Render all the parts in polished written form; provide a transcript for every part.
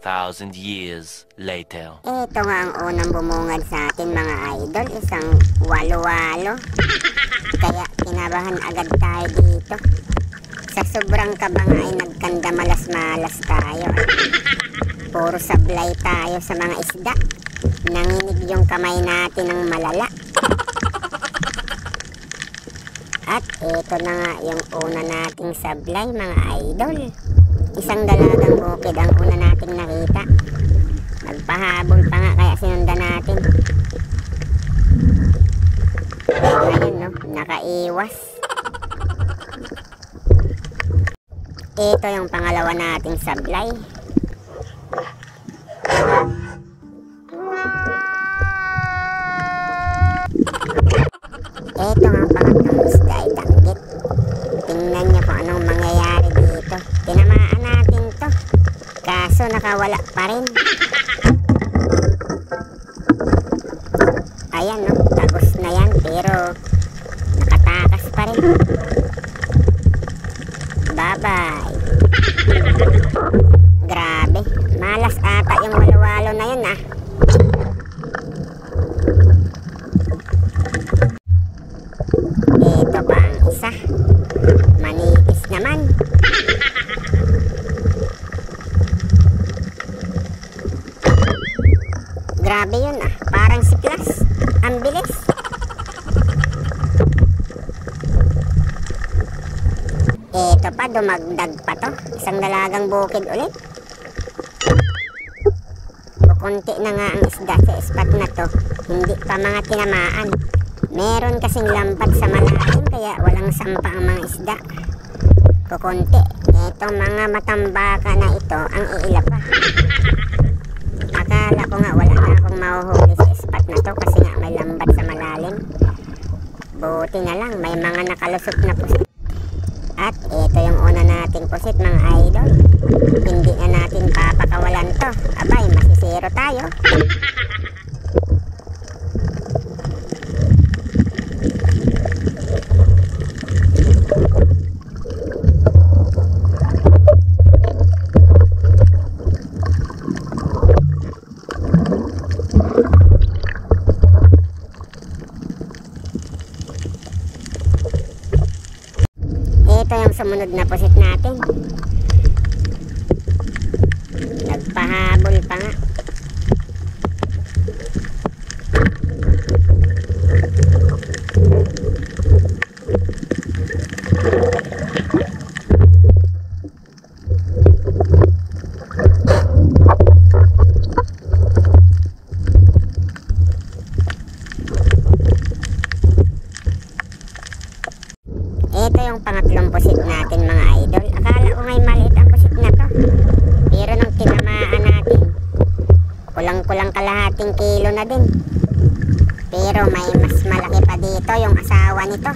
2,000 years later. Ito nga ang unang bumungad sa atin mga idol, isang walo-walo. Kaya kinabahan agad tayo dito. Sa sobrang kabang ay nagkanda malas-malas tayo. Puro sablay tayo sa mga isda. Nanginig yung kamay natin ng malala. At ito na nga yung una nating sablay mga idol. Isang dalagang bukid ang una nating nakita. Nagpahabol pa nga kaya sinundan natin. Ngayon no, nakaiwas. Ito yung pangalawa nating sablay. Ito ang pangatlong isda ay danggit. Tingnan nyo kung anong mangyayari dito. Tinamaan natin to, kaso nakawala pa rin. Ayan no, tagos na yan pero nakatakas pa rin. Bye bye. Grabe, malas ata yung walo-walo na yun ah. Ito pa ang isa, manipis naman. Grabe yun ah, parang siklas. Ang bilis. Ito pa, dumagdag pa to. Isang dalagang bukid ulit. Kukunti na nga ang isda sa spot na to. Hindi pa mga tinamaan. Meron kasing lambat sa malalim kaya walang sampa ang mga isda. Kukunti. Itong mga matambaka na ito ang iila pa. Akala ko nga wala na akong mahuhuli sa spot na to kasi nga may lambat sa malalim. Buti na lang may mga nakalusot na pusit. At ito yung una nating pusit mga idol. Hindi na natin papakawalan to. Abay, masisiro tayo. Ito yung sumunod na pusit natin. Nagpahabol pa nga. Ito yung pangatlong pusit natin mga idol. Akala ko ngay maliit ang pusit na to. Pero nung tinamaan natin, kulang-kulang kalahating kilo na din. Pero may mas malaki pa dito yung asawa nito.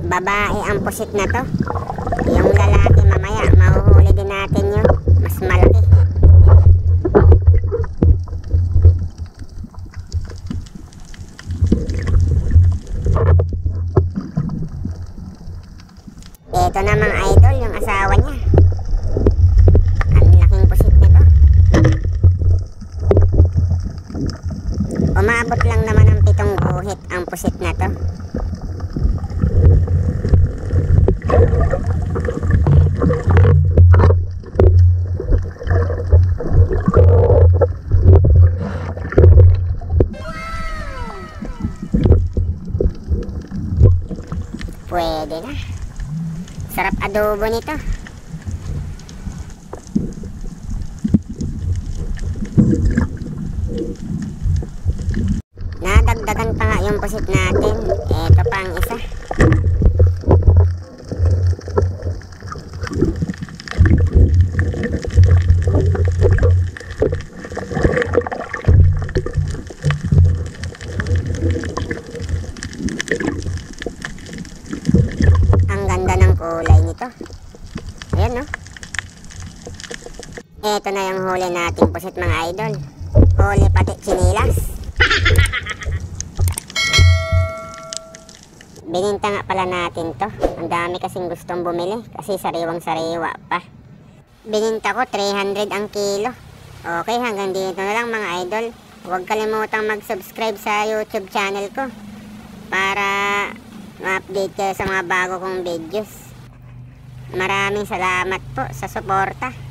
Babae ang pusit na to. Yung lalaki mamaya, mahuhuli din natin yun. Mas malaki. Ito na mga idol, yung asawa niya. Ang laking pusit nito. Umabot lang naman ng 7 guhit ang pusit na to. Pwede na. Sarap adobo nito. Nadagdagan pa nga yung pusit natin. Ito pa ang isa. Ang ganda ng kulay nito. Ayan no. Ito na yung huli nating pusit mga idol. Huli pati chinilas. Bininta nga pala natin to. Ang dami kasing gustong bumili kasi sariwang sariwa pa. Bininta ko 300 ang kilo. Okay, hanggang dito na lang mga idol. Huwag kalimutang mag-subscribe sa YouTube channel ko para ma-update kayo sa mga bago kong videos. Maraming salamat po sa suporta.